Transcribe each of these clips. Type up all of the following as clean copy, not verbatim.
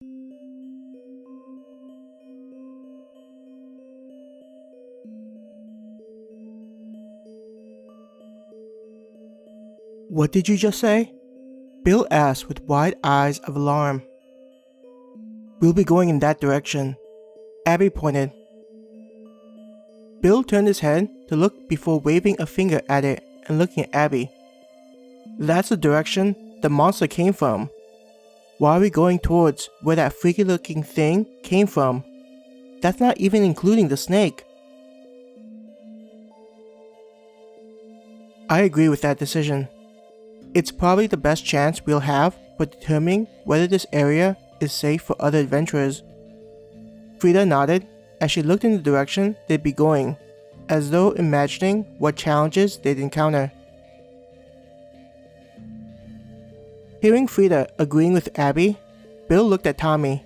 What did you just say? Bill asked with wide eyes of alarm. We'll be going in that direction. Abby pointed. Bill turned his head to look before waving a finger at it and looking at Abby. That's the direction the monster came from. Why are we going towards where that freaky looking thing came from? That's not even including the snake. I agree with that decision. It's probably the best chance we'll have for determining whether this area is safe for other adventurers. Frida nodded as she looked in the direction they'd be going, as though imagining what challenges they'd encounter. Hearing Frida agreeing with Abby, Bill looked at Tommy.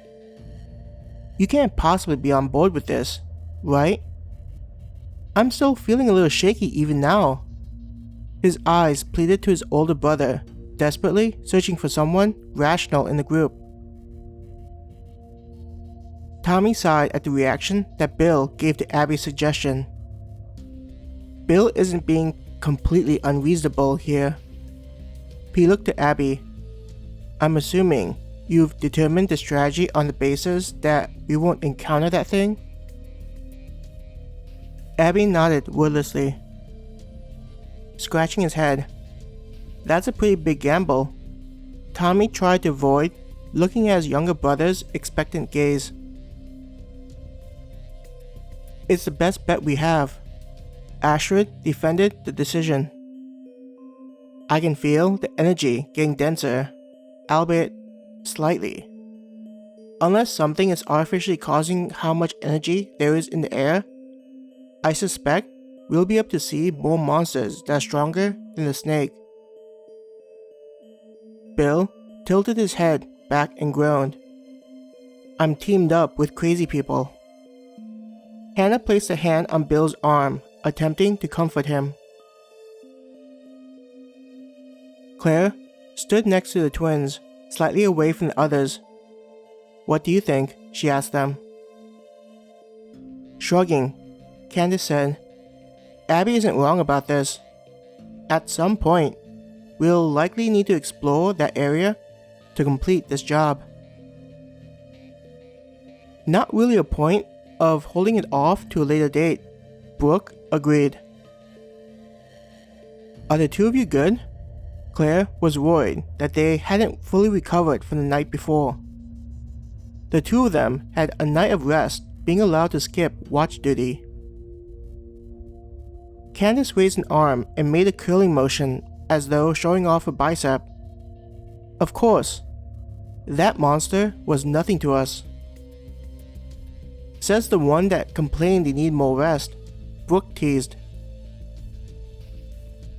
You can't possibly be on board with this, right? I'm still feeling a little shaky even now. His eyes pleaded to his older brother, desperately searching for someone rational in the group. Tommy sighed at the reaction that Bill gave to Abby's suggestion. Bill isn't being completely unreasonable here. He looked at Abby. I'm assuming you've determined the strategy on the basis that we won't encounter that thing? Abby nodded wordlessly, scratching his head. That's a pretty big gamble. Tommy tried to avoid looking at his younger brother's expectant gaze. It's the best bet we have. Ashford defended the decision. I can feel the energy getting denser, albeit slightly. Unless something is artificially causing how much energy there is in the air, I suspect we'll be able to see more monsters that are stronger than the snake. Bill tilted his head back and groaned. I'm teamed up with crazy people. Hannah placed a hand on Bill's arm, attempting to comfort him. Claire stood next to the twins, slightly away from the others. What do you think? She asked them. Shrugging, Candace said, Abby isn't wrong about this. At some point, we'll likely need to explore that area to complete this job. Not really a point of holding it off to a later date, Brooke agreed. Are the two of you good? Claire was worried that they hadn't fully recovered from the night before. The two of them had a night of rest, being allowed to skip watch duty. Candace raised an arm and made a curling motion as though showing off a bicep. Of course, that monster was nothing to us. Says the one that complained they need more rest, Brooke teased.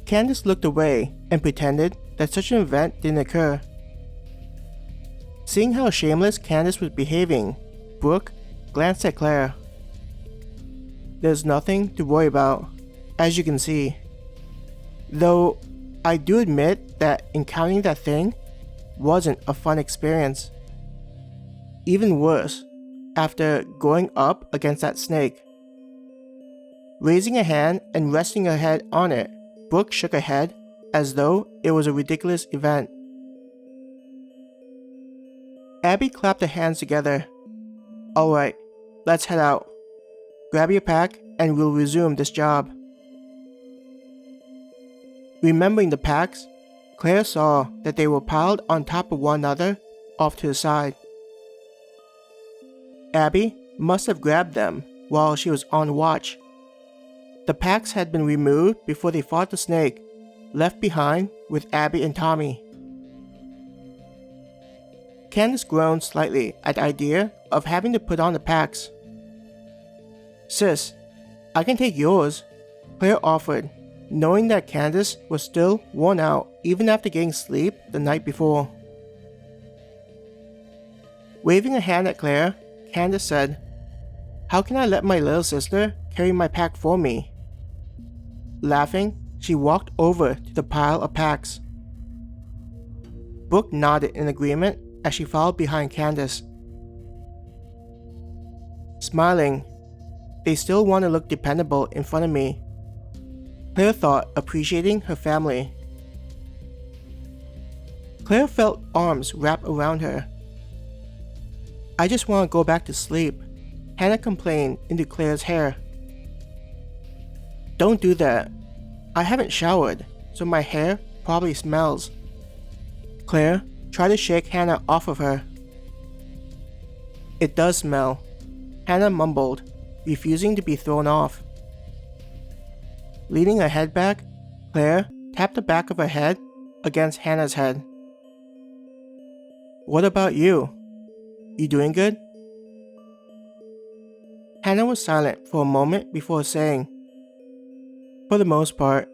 Candace looked away and pretended that such an event didn't occur. Seeing how shameless Candace was behaving, Brooke glanced at Claire. There's nothing to worry about, as you can see. Though, I do admit that encountering that thing wasn't a fun experience. Even worse, after going up against that snake. Raising a hand and resting her head on it, Brooke shook her head as though it was a ridiculous event. Abby clapped her hands together. Alright, let's head out. Grab your pack and we'll resume this job. Remembering the packs, Claire saw that they were piled on top of one another off to the side. Abby must have grabbed them while she was on watch. The packs had been removed before they fought the snake, left behind with Abby and Tommy. Candace groaned slightly at the idea of having to put on the packs. Sis, I can take yours, Claire offered, knowing that Candace was still worn out even after getting sleep the night before. Waving a hand at Claire, Candace said, How can I let my little sister carry my pack for me? Laughing, she walked over to the pile of packs. Brooke nodded in agreement as she followed behind Candace, smiling. They still want to look dependable in front of me. Claire thought, appreciating her family. Claire felt arms wrap around her. I just want to go back to sleep, Hannah complained into Claire's hair. Don't do that. I haven't showered, so my hair probably smells. Claire tried to shake Hannah off of her. It does smell, Hannah mumbled, refusing to be thrown off. Leaning her head back, Claire tapped the back of her head against Hannah's head. What about you? You doing good? Hannah was silent for a moment before saying, For the most part,